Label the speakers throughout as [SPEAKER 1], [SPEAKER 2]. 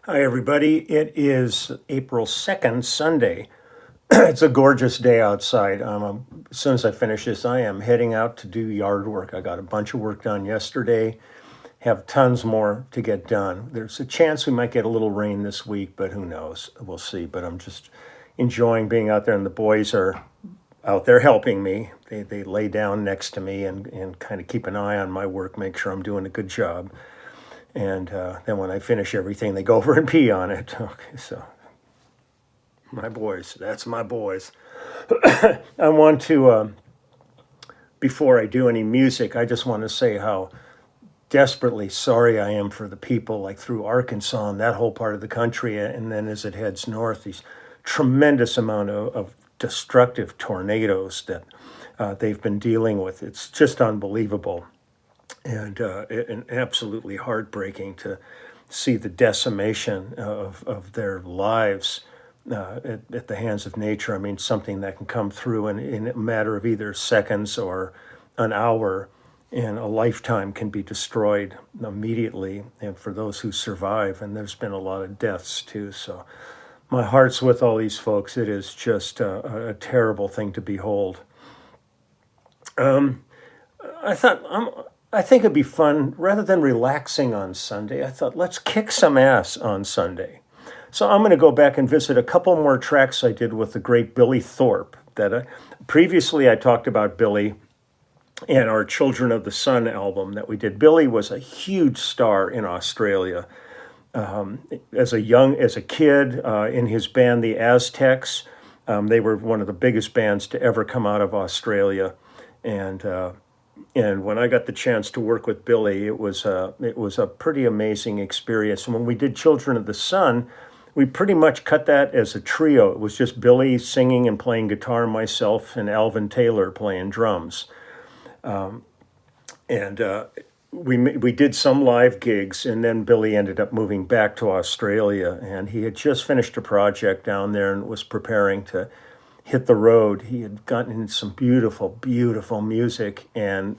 [SPEAKER 1] Hi, everybody. It is April 2nd, Sunday. It's a gorgeous day outside. As soon as I finish this, I am heading out to do yard work. I got a bunch of work done yesterday, have tons more to get done. There's a chance we might get a little rain this week, but who knows? We'll see. But I'm just enjoying being out there, and the boys are out there helping me. They lay down next to me and kind of keep an eye on my work, make sure I'm doing a good job. And then when I finish everything, they go over and pee on it. Okay, so my boys, that's my boys. I want to, before I do any music, I just want to say how desperately sorry I am for the people like through Arkansas and that whole part of the country. And then as it heads north, these tremendous amount of destructive tornadoes that they've been dealing with. It's just unbelievable. And absolutely heartbreaking to see the decimation of their lives at the hands of nature. I mean, something that can come through in a matter of either seconds or an hour, and a lifetime can be destroyed immediately. And for those who survive, and there's been a lot of deaths too. So my heart's with all these folks. It is just a terrible thing to behold. I think it'd be fun, rather than relaxing on Sunday, I thought, let's kick some ass on Sunday. So I'm going to go back and visit a couple more tracks I did with the great Billy Thorpe. Previously I talked about Billy and our Children of the Sun album that we did. Billy was a huge star in Australia. As a kid, in his band, the Aztecs, they were one of the biggest bands to ever come out of Australia. And when I got the chance to work with Billy, it was a pretty amazing experience. And when we did Children of the Sun, we pretty much cut that as a trio. It was just Billy singing and playing guitar, myself, and Alvin Taylor playing drums. We did some live gigs, and then Billy ended up moving back to Australia. And he had just finished a project down there and was preparing to hit the road. He had gotten some beautiful, beautiful music and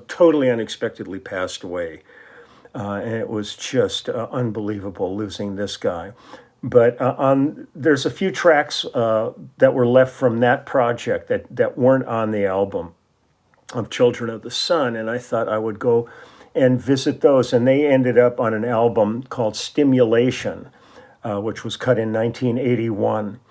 [SPEAKER 1] totally unexpectedly passed away. And it was just unbelievable losing this guy. But there's a few tracks that were left from that project that weren't on the album of Children of the Sun, and I thought I would go and visit those. And they ended up on an album called Stimulation, which was cut in 1981.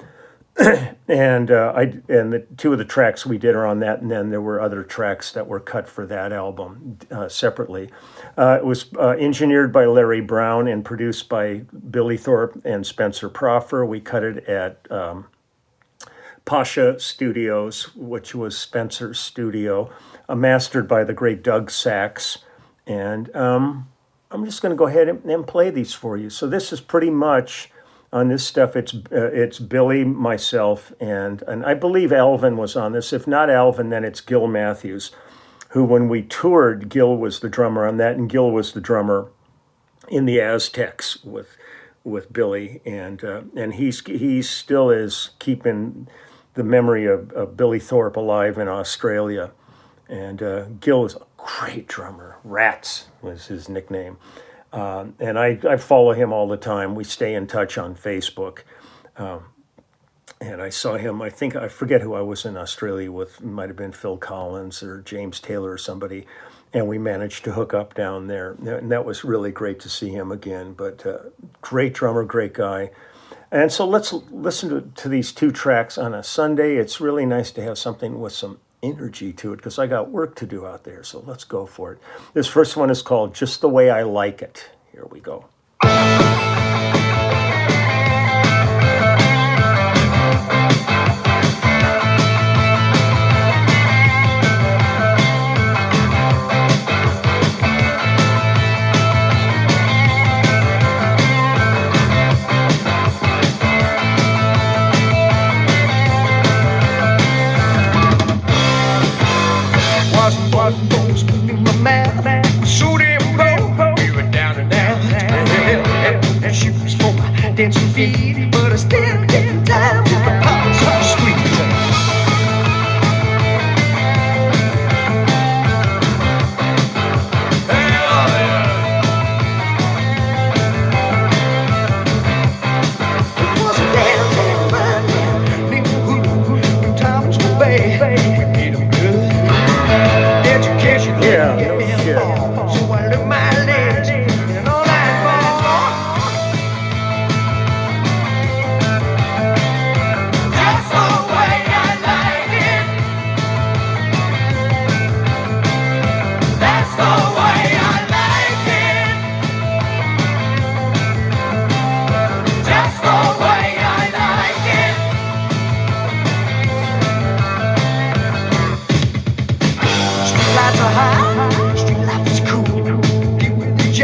[SPEAKER 1] And the two of the tracks we did are on that, and then there were other tracks that were cut for that album separately. It was engineered by Larry Brown and produced by Billy Thorpe and Spencer Proffer. We cut it at Pasha Studios, which was Spencer's studio, mastered by the great Doug Sachs. And I'm just going to go ahead and play these for you. So this is pretty much... on this stuff, it's Billy, myself, and I believe Alvin was on this. If not Alvin, then it's Gil Matthews, who, when we toured, Gil was the drummer on that, and Gil was the drummer in the Aztecs with Billy, and he still is keeping the memory of Billy Thorpe alive in Australia. And Gil is a great drummer. Rats was his nickname. And I follow him all the time. We stay in touch on Facebook. And I saw him, I forget who I was in Australia with. It might have been Phil Collins or James Taylor or somebody. And we managed to hook up down there. And that was really great to see him again. But great drummer, great guy. And so let's listen to these two tracks on a Sunday. It's really nice to have something with some energy to it, because I got work to do out there. So let's go for it. This first one is called Just the Way I Like It. Here we go.
[SPEAKER 2] Dancing feet, but I still get down with the power so sweet.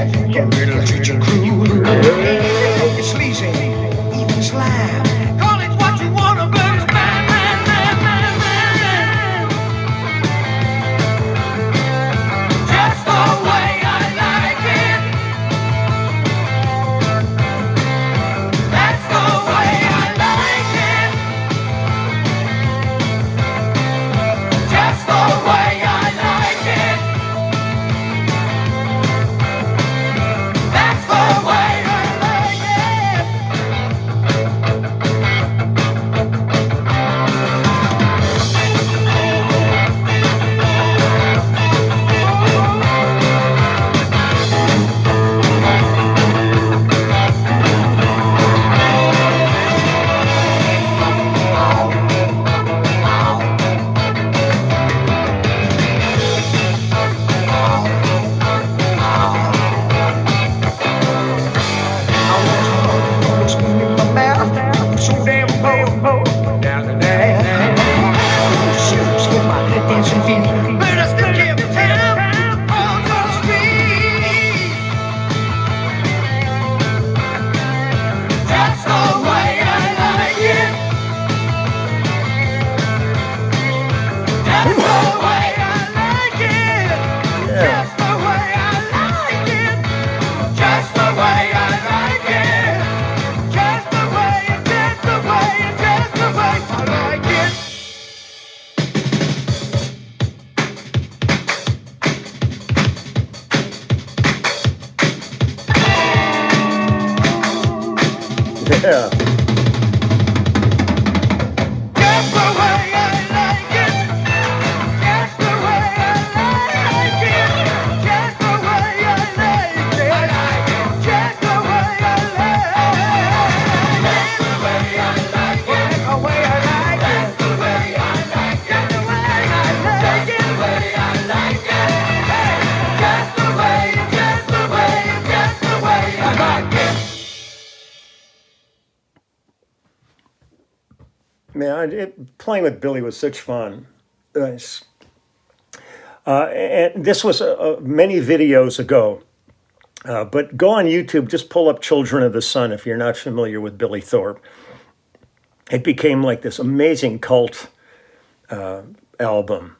[SPEAKER 2] It'll treat you cruel. It's sleazy, even slime. Call it what you wanna, but it's bad, bad, bad, bad, bad, bad. Just the way I like it. That's the way I like it. Just the way I like it. That's the way I like it. Spinning my mouth, I'm so damn cold. Down and down. Shoes with my good dancing feet, but I still can't tell on the street. That's the way I like it. That's the way I like it. Just the way I like it. Just the way I like it. Just the way, just the way, just the way I like it.
[SPEAKER 1] Yeah.
[SPEAKER 2] Just the way I like it. Just the way I like it. Just the way I like it. Just the way I like it. Just the way I like it. The way I like it. The way I like it. The way I like it. The way I like it. Just the way, just the way, just the way I like it.
[SPEAKER 1] Man, playing with Billy was such fun. Nice. And this was many videos ago, but go on YouTube, just pull up Children of the Sun if you're not familiar with Billy Thorpe. It became like this amazing cult album.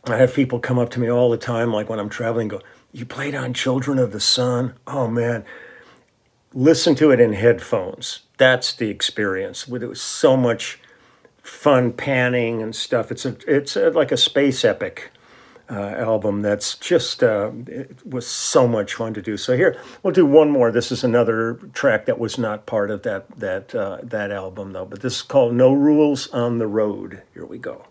[SPEAKER 1] I have people come up to me all the time, like when I'm traveling, go, "You played on Children of the Sun?" Oh man, listen to it in headphones. That's the experience. It was so much fun panning and stuff. It's like a space epic album that's just it was so much fun to do. So here we'll do one more. This is another track that was not part of that album though. But this is called "No Rules on the Road." Here we go.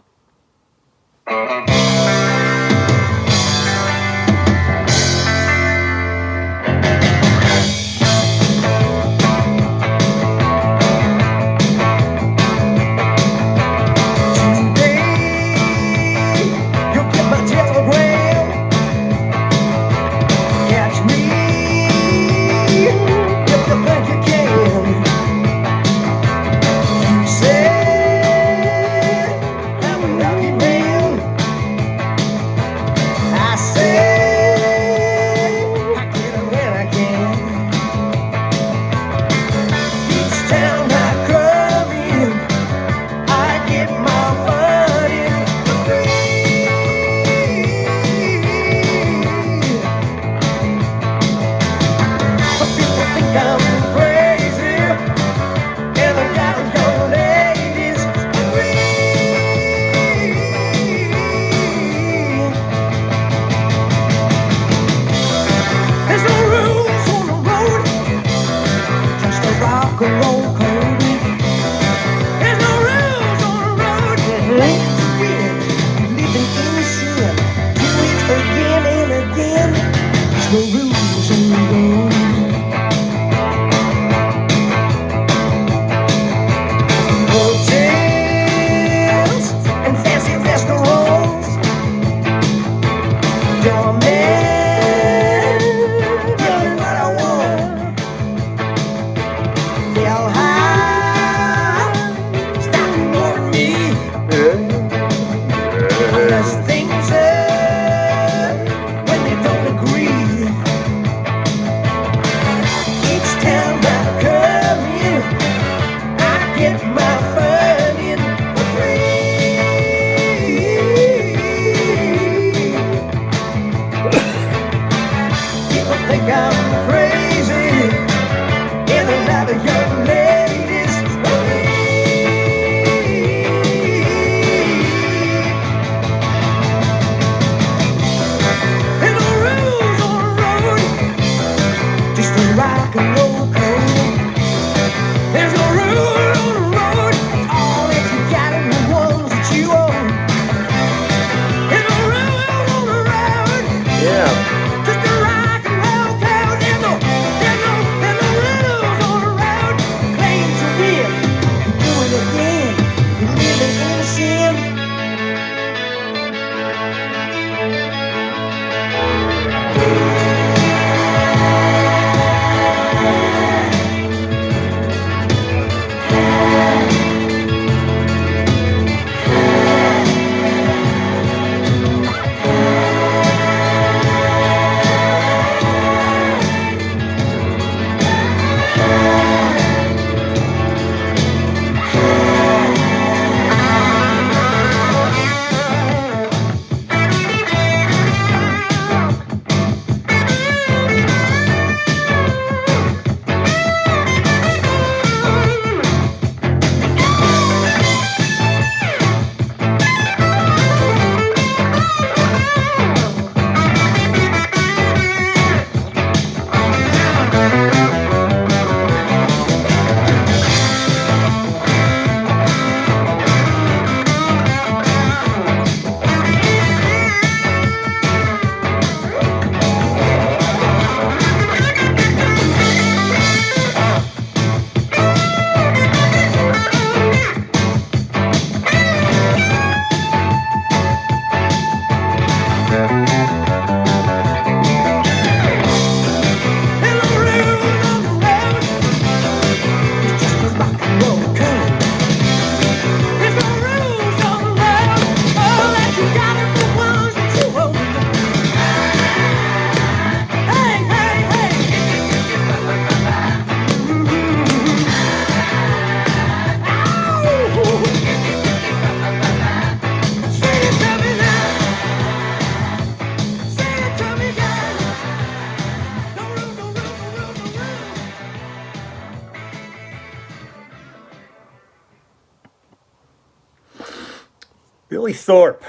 [SPEAKER 1] Billy Thorpe.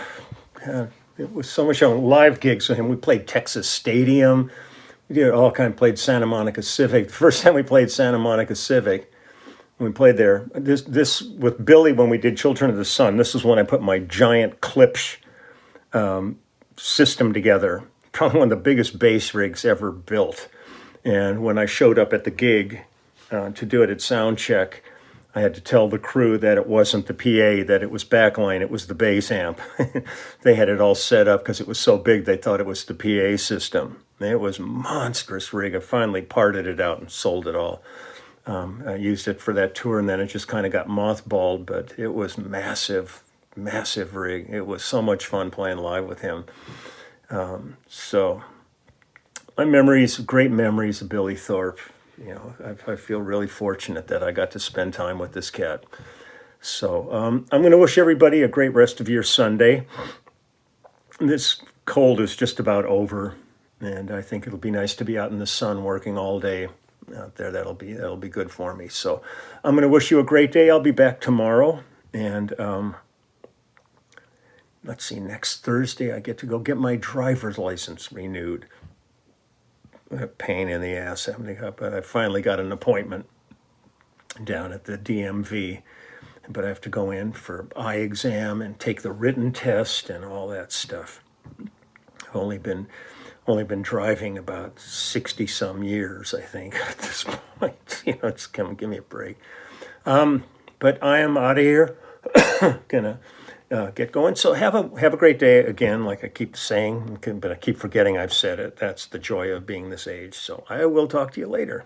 [SPEAKER 1] It was so much on live gigs with him. We played Texas Stadium. We did all kind. Played Santa Monica Civic. The first time we played Santa Monica Civic, we played there. This with Billy when we did Children of the Sun. This is when I put my giant Klipsch system together. Probably one of the biggest bass rigs ever built. And when I showed up at the gig to do it at sound check, I had to tell the crew that it wasn't the PA, that it was backline, it was the bass amp. They had it all set up because it was so big they thought it was the PA system. It was a monstrous rig. I finally parted it out and sold it all. I used it for that tour, and then it just kind of got mothballed, but it was massive, massive rig. It was so much fun playing live with him. So my memories, great memories of Billy Thorpe. You know, I feel really fortunate that I got to spend time with this cat. So I'm going to wish everybody a great rest of your Sunday. This cold is just about over, and I think it'll be nice to be out in the sun working all day out there. That'll be good for me. So I'm going to wish you a great day. I'll be back tomorrow, and let's see, next Thursday I get to go get my driver's license renewed. A pain in the ass. But I finally got an appointment down at the DMV, but I have to go in for eye exam and take the written test and all that stuff. I've only been driving about 60 some years, I think, at this point. You know, it's come give me a break. But I am out of here. Gonna get going. So have a great day again, like I keep saying, but I keep forgetting I've said it. That's the joy of being this age. So I will talk to you later.